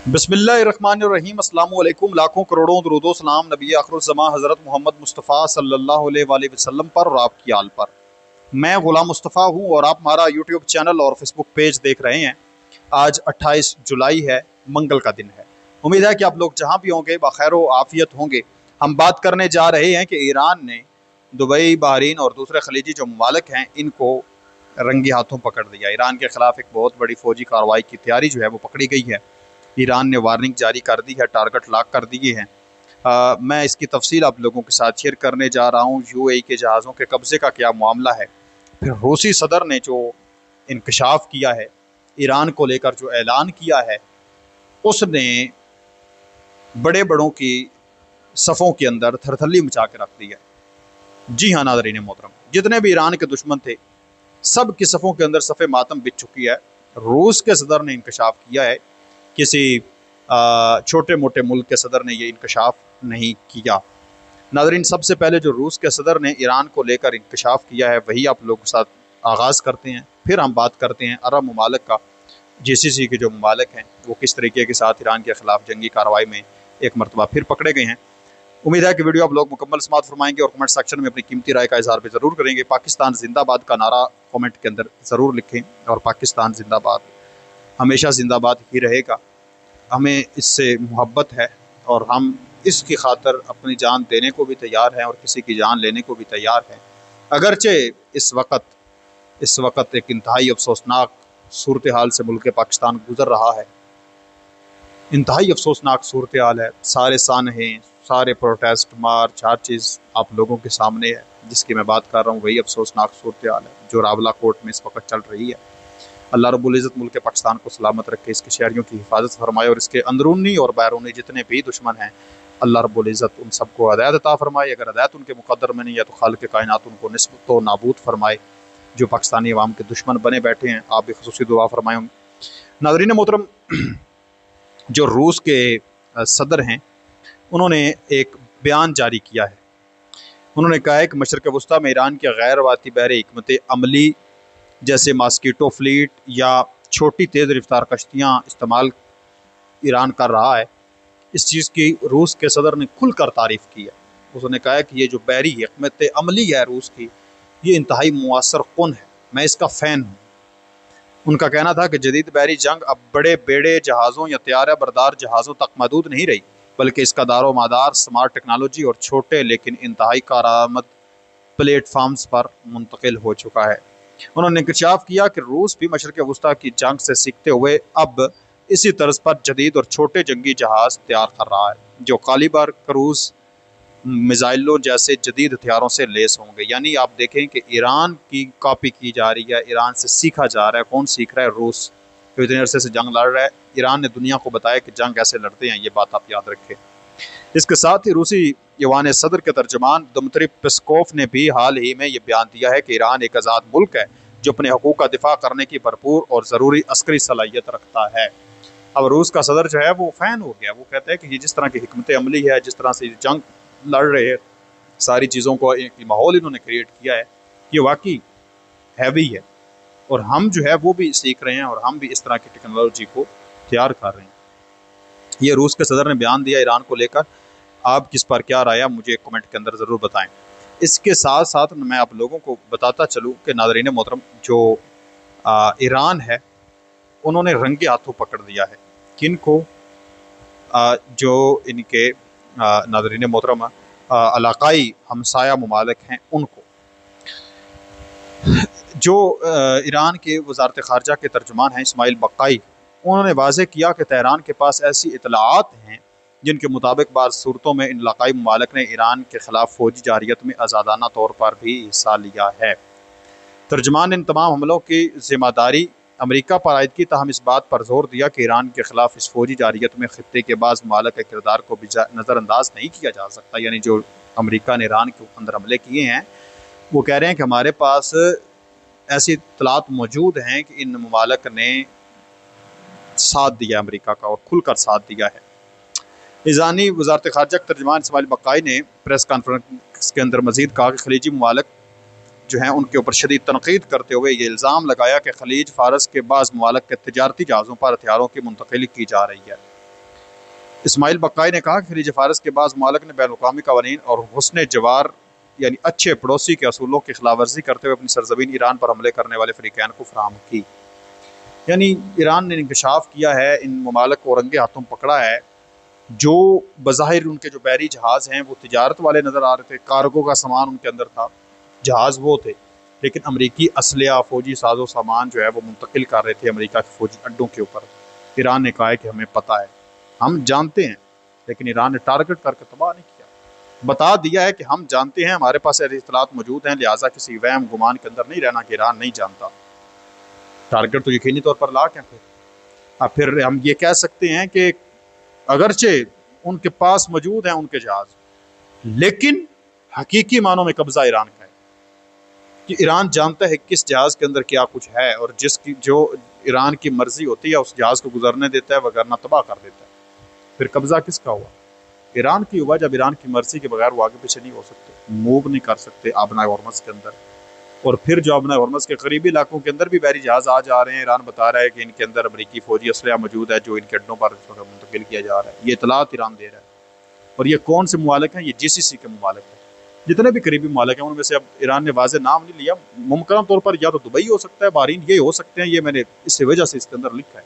बिस्मिल्लाहिर्रहमानिर्रहीम। अस्सलामु अलैकुम। लाखों करोड़ों दुरूदो सलाम नबी आखिरुज़्ज़मा हज़रत मोहम्मद मुस्तफ़ा सल्लल्लाहु अलैहि वसल्लम पर और आपकी आल पर। मैं ग़ुलाम मुस्तफ़ा हूँ और आप हमारा यूट्यूब चैनल और फेसबुक पेज देख रहे हैं। आज 28 जुलाई है, मंगल का दिन है। उम्मीद है कि आप लोग जहाँ भी होंगे बखैर व आफ़ियत होंगे। हम बात करने जा रहे हैं कि ईरान ने दुबई, बहरीन और दूसरे खलीजी जो ममालिक हैं इनको रंगे हाथों पकड़ दिया। ईरान के ख़िलाफ़ एक बहुत बड़ी फ़ौजी कार्रवाई की तैयारी जो है वो पकड़ी गई है। ईरान ने वार्निंग जारी कर दी है, टारगेट लॉक कर दिए हैं। मैं इसकी तफसील आप लोगों के साथ शेयर करने जा रहा हूँ। यूएई के जहाज़ों के कब्ज़े का क्या मामला है, फिर रूसी सदर ने जो इंकशाफ किया है, ईरान को लेकर जो ऐलान किया है, उसने बड़े बड़ों की सफ़ों के अंदर थरथल्ली मचा के रख दी है। जी हाँ नाज़रीन मोहतरम, जितने भी ईरान के दुश्मन थे सब की सफ़ों के अंदर सफ़े मातम बिछ चुकी है। रूस के सदर ने इंकशाफ किया है, किसी छोटे मोटे मुल्क के सदर ने ये इंकशाफ नहीं किया। नाज़रीन, सबसे पहले जो रूस के सदर ने ईरान को लेकर इंकशाफ किया है वही आप लोगों के साथ आगाज़ करते हैं। फिर हम बात करते हैं अरब ममालिक का। जीसीसी के जो ममालिक हैं वो किस तरीके के साथ ईरान के ख़िलाफ़ जंगी कार्रवाई में एक मरतबा फिर पकड़े गए हैं। उम्मीद है कि वीडियो आप लोग मुकम्मल समाअत फरमाएंगे और कमेंट सेक्शन में अपनी कीमती राय का इज़हार भी ज़रूर करेंगे। पाकिस्तान जिंदाबाद का नारा कमेंट के अंदर ज़रूर लिखें और पाकिस्तान जिंदाबाद हमेशा जिंदाबाद ही रहेगा। हमें इससे मोहब्बत है और हम इसकी खातर अपनी जान देने को भी तैयार हैं और किसी की जान लेने को भी तैयार हैं। अगरचे इस वक्त एक इंतहाई अफसोसनाक सूरत हाल से मुल्क पाकिस्तान गुजर रहा है। इंतहाई अफसोसनाक सूरत हाल है। सारे सानहे, सारे प्रोटेस्ट, मार्च, हर चीज़ आप लोगों के सामने है। जिसकी मैं बात कर रहा हूँ वही अफसोसनाक सूरत हाल है जो रावला कोर्ट में इस वक्त चल रही है। अल्लाह रब्बुल इज़्ज़त मुल्क पाकिस्तान को सलामत रखे, इसके शहरियों की हिफाजत फरमाए और इसके अंदरूनी और बैरूनी जितने भी दुश्मन हैं अल्लाह रब्बुल इज़्ज़त उन सबको हदायत अता फरमाए। अगर हदायत उनके मुक़द्दर में नहीं है तो खालिक़ कायनात उनको निस्बत व नाबूद फरमाए। जो पाकिस्तानी अवाम के दुश्मन बने बैठे हैं आप भी ख़ुसूसी दुआ फरमाएँ। नाज़रीन मोहतरम, जो रूस के सदर हैं उन्होंने एक बयान जारी किया है। उन्होंने कहा है कि मशरिक़ वस्ता में ईरान के गैर वाती बहर हिकमत अमली जैसे मॉस्किटो फ्लीट या छोटी तेज़ रफ्तार कश्तियाँ इस्तेमाल ईरान कर रहा है। इस चीज़ की रूस के सदर ने खुलकर तारीफ़ की है। उसने कहा है कि ये जो बहरी हिकमत अमली है रूस की, ये इंतहाई मुअस्सर कुन है, मैं इसका फ़ैन हूँ। उनका कहना था कि जदीद बहरी जंग अब बड़े बेड़े जहाज़ों या तैयारा बरदार जहाज़ों तक महदूद नहीं रही, बल्कि इसका दारो मदार स्मार्ट टेक्नोलॉजी और छोटे लेकिन इंतहाई कारआमद प्लेटफार्म्स पर मुंतकिल हो चुका है। उन्होंने इंकशाफ किया कि रूस भी मशरिक़ वस्ता की जंग से सीखते हुए अब इसी तर्ज पर जदीद और छोटे जंगी जहाज़ तैयार कर रहा है जो कालिबर क्रूज़ मिज़ाइलों जैसे जदीद हथियारों से लेस होंगे। यानी आप देखें कि ईरान की कॉपी की जा रही है, ईरान से सीखा जा रहा है। कौन सीख रहा है? रूस, तो इतने अरसे से जंग लड़ रहा है। ईरान ने दुनिया को बताया कि जंग ऐसे लड़ते हैं, ये बात आप याद रखें। इसके साथ ही रूसी ईवान सदर के तर्जमान दमित्री पेस्कोव ने भी हाल ही में ये बयान दिया है कि ईरान एक आज़ाद मुल्क है जो अपने हकूक़ का दिफा करने की भरपूर और ज़रूरी अस्करी सलाहियत रखता है। अब रूस का सदर जो है वो फ़ैन हो गया। वो कहता है कि ये जिस तरह की हिकमत अमली है, जिस तरह से जंग लड़ रहे हैं, सारी चीज़ों को एक माहौल इन्होंने क्रिएट किया है, ये वाकई हैवी है और हम जो है वो भी सीख रहे हैं और हम भी इस तरह की टेक्नोलॉजी को तैयार कर रहे हैं। ये रूस के सदर ने बयान दिया ईरान को लेकर। आप किस पर क्या राय है मुझे कमेंट के अंदर ज़रूर बताएं। इसके साथ साथ मैं आप लोगों को बताता चलूँ कि नाज़रीन मोहतरम, जो ईरान है उन्होंने रंगे हाथों पकड़ दिया है। किन को? जो इनके नाज़रीन मोहतरम इलाकाई हमसाया ममालिक हैं उनको। जो ईरान के वज़ारत ख़ारजा के तर्जुमान हैं इस्माइल बक्काई, उन्होंने वाज़ेह किया कि तेहरान के पास ऐसी इतलाआत हैं जिनके मुताबिक बाज़ सूरतों में इन इलाकाई ममालिक ने ईरान के ख़िलाफ़ फ़ौजी जारियत में आज़ादाना तौर पर भी हिस्सा लिया है। तर्जुमान ने इन तमाम हमलों की ज़िम्मेदारी अमरीका पर आयद की, ताहम इस बात पर जोर दिया कि ईरान के ख़िलाफ़ इस फ़ौजी जारियत में ख़ित्ते के बाज़ ममालिक के किरदार को भी नज़रअंदाज नहीं किया जा सकता। यानी जो अमरीका ने ईरान के अंदर हमले किए हैं, वो कह रहे हैं कि हमारे पास ऐसी इतलात मौजूद हैं कि इन ममालिक ने साथ दिया अमरीका का और खुलकर साथ दिया है। ईरानी वज़ारत ख़ारजा के तर्जुमान इस्माइल बक्काई ने प्रेस कॉन्फ्रेंस के अंदर मज़ीद कहा कि खलीजी ममालिक जो हैं उनके ऊपर शदीद तनकीद करते हुए ये इल्ज़ाम लगाया कि खलीज फ़ारस के बाज़ ममालिक के तिजारती जहाज़ों पर हथियारों की मुंतकिली की जा रही है। इस्माइल बक्काई ने कहा कि खलीज फारस के बाद मालिक ने बैनुल-अक़वामी क़वानीन और हुस्न जवार यानी अच्छे पड़ोसी के असूलों की खिलाफ वर्जी करते हुए अपनी सरजमीन ईरान पर हमले करने वाले फ़रीक़ैन को फराहम की। यानी ईरान ने इंकशाफ किया है, इन ममालिक को रंगे हाथों पकड़ा है। जो बज़ाहिर उनके जो बहरी जहाज़ हैं वो तिजारत वाले नज़र आ रहे थे, कार्गो का सामान उनके अंदर था, जहाज़ वो थे, लेकिन अमरीकी असलहा फ़ौजी साजो सामान जो है वो मुंतकिल कर रहे थे अमरीका के फ़ौजी अड्डों के ऊपर। ईरान ने कहा है कि हमें पता है, हम जानते हैं, लेकिन ईरान ने टारगेट करके तबाह नहीं किया। बता दिया है कि हम जानते हैं, हमारे पास ऐसी इत्तलात मौजूद हैं, लिहाजा किसी वहम गुमान के अंदर नहीं रहना कि ईरान नहीं जानता। टारगेट तो यकीनी तौर पर लाक है। फिर हम ये कह सकते हैं कि अगरचे उनके पास मौजूद हैं उनके जहाज, लेकिन हकीकी मानों में कब्जा ईरान का है कि ईरान जानता है किस जहाज के अंदर क्या कुछ है, और जिसकी जो ईरान की मर्जी होती है उस जहाज को गुजरने देता है, वगरना तबाह कर देता है। फिर कब्जा किसका हुआ? ईरान की हुआ। जब ईरान की मर्जी के बगैर वो आगे पीछे नहीं हो सकते, मूव नहीं कर सकते आबना हॉर्मज़ के अंदर। और फिर जो आबना हॉर्मज़ के करीबी इलाकों के अंदर भी बहरी जहाज आ जा रहे हैं, ईरान बता रहा है कि इनके अंदर अमरीकी फौजी असलहा मौजूद है जो इनके अड्डों पर मुंतकिल किया जा रहा है। ये इतलात ईरान दे रहा है। और ये कौन से ममालिक हैं? ये GCC के ममालिक हैं, जितने भी करीबी ममालिक हैं उनमें से। अब ईरान ने वाज़ेह नाम नहीं लिया, मुमकिन तौर पर या तो दुबई हो सकता है, बहरीन, ये हो सकते हैं। ये मैंने इस वजह से इसके अंदर लिखा है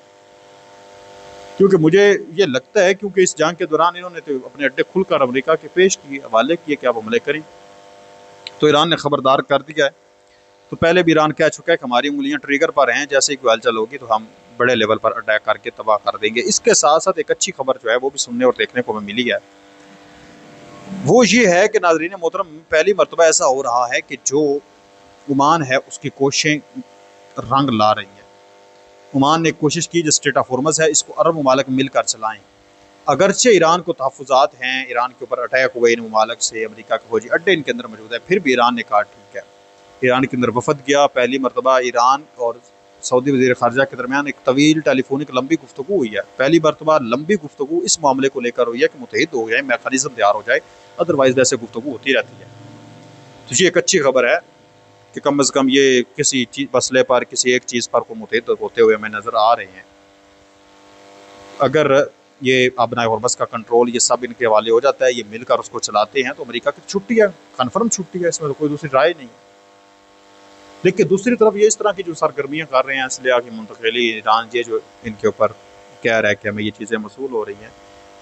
क्योंकि मुझे ये लगता है, क्योंकि इस जंग के दौरान इन्होंने तो अपने अड्डे खुलकर अमेरिका के पेश किए, हवाले किए कि आप हमले करें, तो ईरान ने खबरदार कर दिया है। तो पहले भी ईरान कह चुका है कि हमारी उंगलियां ट्रिगर पर हैं, जैसे ही कोई हलचल होगी तो हम बड़े लेवल पर अटैक करके तबाह कर देंगे। इसके साथ साथ एक अच्छी खबर जो है वो भी सुनने और देखने को हमें मिली है, वो ये है कि नाज़रीन मोहतरम, पहली मरतबा ऐसा हो रहा है कि जो ओमान है उसकी कोशिशें रंग ला रही हैं। ओमान ने एक कोशिश की जो स्ट्रेट ऑफ हॉर्मज़ है, इसको अरब ममालिक मिलकर चलाएं। अगरचे ईरान को तहफ़्फ़ुज़ात हैं, ईरान के ऊपर अटैक हुए इन ममालिक से, अमेरिका के फौजी अड्डे इनके अंदर मौजूद है, फिर भी ईरान ने कहा ठीक है। ईरान के अंदर वफद गया। पहली मरतबा ईरान और सऊदी वज़ीर ख़ारजा के दरमियान एक तवील टेलीफोनिक लंबी गुफ्तगू हुई है। पहली मरतबा लंबी गुफ्तगू इस मामले को लेकर हुई है कि मुतहिद हो जाए, मैकेनिज़्म तैयार हो जाए, अदरवाइज़ ऐसे गुफ्तगू होती रहती है। तो ये एक अच्छी खबर है कि कम अज़ कम ये किसी चीज़ मसले पर, किसी एक चीज़ पर को मुतहिद होते हुए हमें नज़र आ रहे हैं। अगर ये आबना हॉर्मज़ का कंट्रोल ये सब इनके हवाले हो जाता है, ये मिलकर उसको चलाते हैं, तो अमेरिका की छुट्टी है, कन्फर्म छुट्टी है, इसमें तो कोई दूसरी राय नहीं है। लेकिन दूसरी तरफ ये इस तरह की जो सरगर्मियाँ कर रहे हैं, असलहा की मुंतकिली, ईरान ये जो इनके ऊपर कह रहा है कि हमें ये चीज़ें मसूल हो रही हैं,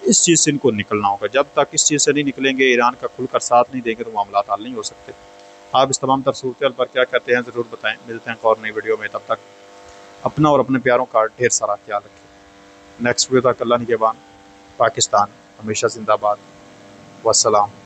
इस चीज़ से इनको निकलना होगा। जब तक इस चीज़ से नहीं निकलेंगे, ईरान का खुलकर साथ नहीं देंगे, तो मामला हल नहीं हो सकते। आप इस तमाम तर सूरत पर क्या कहते हैं ज़रूर बताएँ। मिलते हैं और नई वीडियो में, तब तक अपना और अपने प्यारों का ढेर सारा ख्याल रखें। नेक्स्ट वीडियो तक अल्लाह निगहबान। पाकिस्तान हमेशा जिंदाबाद। वस्सलाम।